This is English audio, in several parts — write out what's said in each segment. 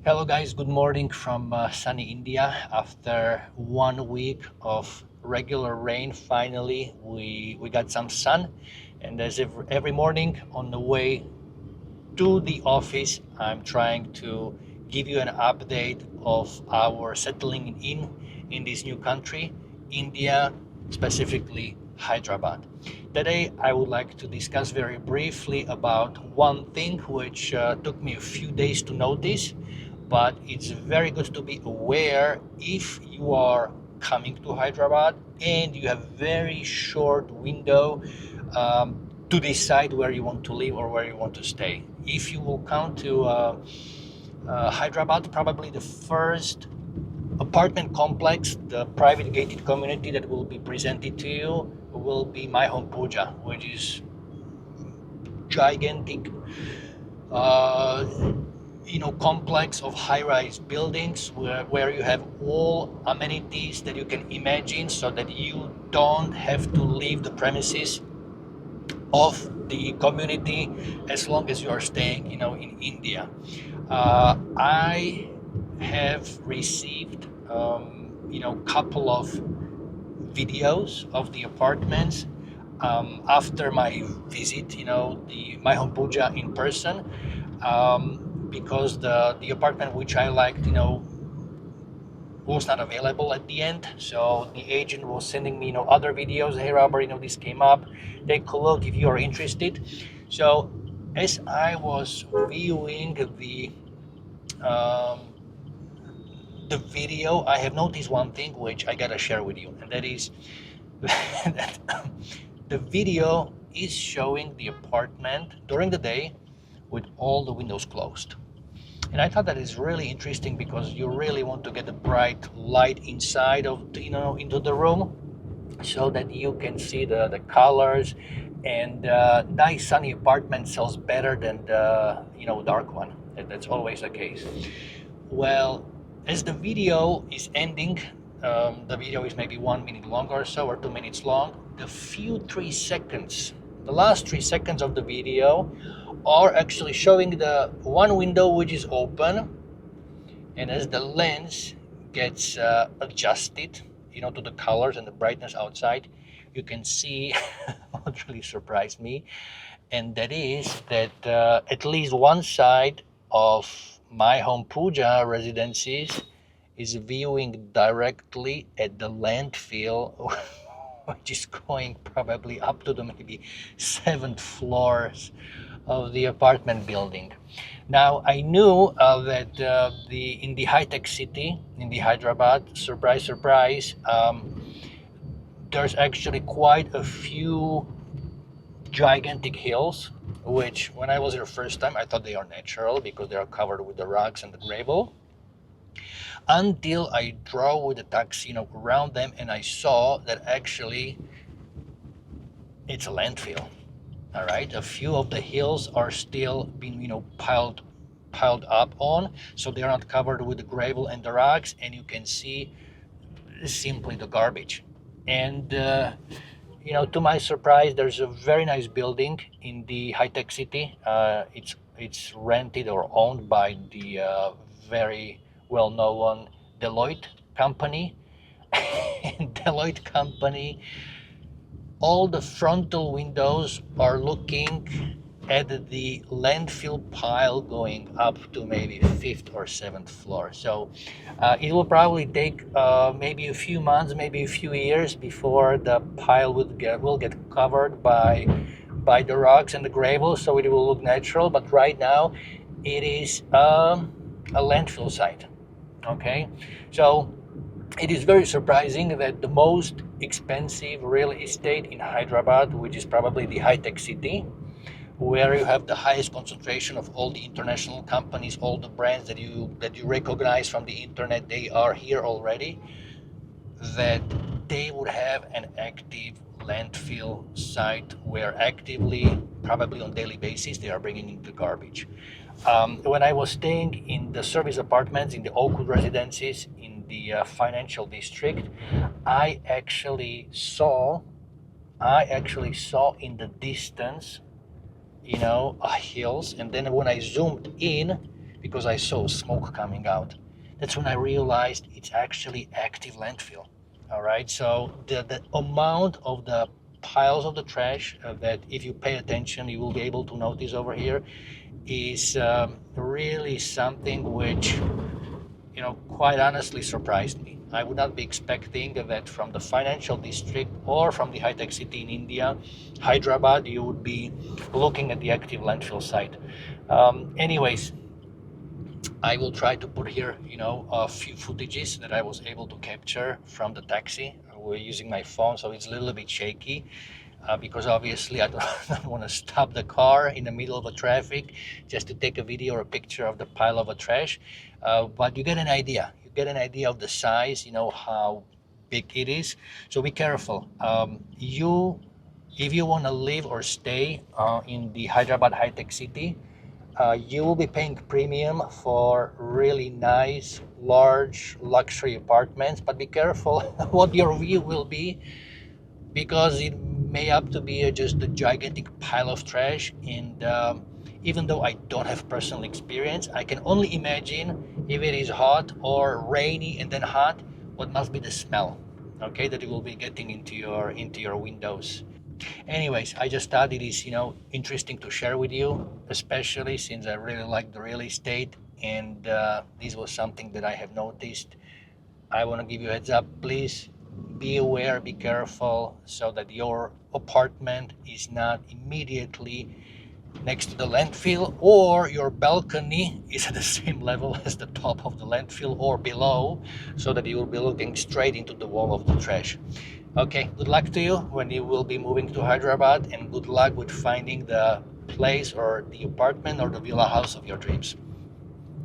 Hello guys, good morning from sunny India. After 1 week of regular rain, finally we got some sun. And as every morning on the way to the office, I'm trying to give you an update of our settling in this new country, India, specifically Hyderabad. Today, I would like to discuss very briefly about one thing which took me a few days to notice, but it's very good to be aware if you are coming to Hyderabad and you have very short window to decide where you want to live or where you want to stay. If you will come to Hyderabad, probably the first apartment complex, the private gated community that will be presented to you will be My Home Puja, which is gigantic uh, complex of high-rise buildings where you have all amenities that you can imagine, so that you don't have to leave the premises of the community as long as you are staying in India. I have received couple of videos of the apartments after my visit, the My Home Puja in person, because the apartment which I liked, was not available at the end. So the agent was sending me, other videos. Hey, Robert, this came up. Take a look if you are interested. So as I was viewing um, the video, I have noticed one thing which I gotta share with you, and that is that the video is showing the apartment during the day with all the windows closed. And I thought that is really interesting because you really want to get the bright light inside of into the room, so that you can see the colors. And nice sunny apartment sells better than the dark one. That's always the case. Well, as the video is ending, the video is maybe 1 minute long or so, or 2 minutes long. The last 3 seconds of the video are actually showing the one window which is open, and as the lens gets adjusted, to the colors and the brightness outside, you can see what really surprised me, and that is that at least one side of My Home Puja residencies is viewing directly at the landfill, which is going probably up to the maybe seventh floors of the apartment building. Now I knew that in the high-tech city, in the Hyderabad, surprise, surprise, there's actually quite a few gigantic hills, which when I was here first time, I thought they are natural because they are covered with the rocks and the gravel. Until I drove with the taxi, around them, and I saw that actually it's a landfill. All right, a few of the hills are still being, piled up on, so they are not covered with the gravel and the rocks, and you can see simply the garbage. And to my surprise, there's a very nice building in the high-tech city. It's rented or owned by the very well-known Deloitte company. And Deloitte company, all the frontal windows are looking at the landfill pile going up to maybe fifth or seventh floor. So it will probably take maybe a few months, maybe a few years before the pile will get covered by the rocks and the gravel, so it will look natural. But right now, it is a landfill site. Okay, so it is very surprising that the most expensive real estate in Hyderabad, which is probably the high-tech city, where you have the highest concentration of all the international companies, all the brands that you recognize from the internet, they are here already, that they would have an active landfill site where actively, probably on daily basis, they are bringing in the garbage. When I was staying in the service apartments in the Oakwood residences in the financial district, I actually saw in the distance, hills. And then when I zoomed in, because I saw smoke coming out. That's when I realized it's actually active landfill. All right, so the amount of the piles of the trash that if you pay attention you will be able to notice over here is really something which, you know, quite honestly surprised me. I would not be expecting that from the financial district or from the high-tech city in India, Hyderabad, you would be looking at the active landfill site. Anyways, I will try to put here, you know, a few footages that I was able to capture from the taxi. We're using my phone, so it's a little bit shaky. Because obviously I don't want to stop the car in the middle of a traffic just to take a video or a picture of the pile of a trash. But you get an idea. You get an idea of the size, you know, how big it is. So be careful. If you want to live or stay in the Hyderabad high-tech city, you will be paying premium for really nice, large, luxury apartments. But be careful what your view will be, because it may up to be just a gigantic pile of trash. And even though I don't have personal experience, I can only imagine if it is hot or rainy and then hot, what must be the smell, okay, that you will be getting into your windows. Anyways, I just thought it is, you know, interesting to share with you, especially since I really like the real estate, and this was something that I have noticed. I want to give you a heads up. Please be aware, be careful, so that your apartment is not immediately next to the landfill, or your balcony is at the same level as the top of the landfill or below, so that you will be looking straight into the wall of the trash. Okay, good luck to you when you will be moving to Hyderabad, and good luck with finding the place or the apartment or the villa house of your dreams.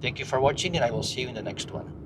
Thank you for watching, and I will see you in the next one.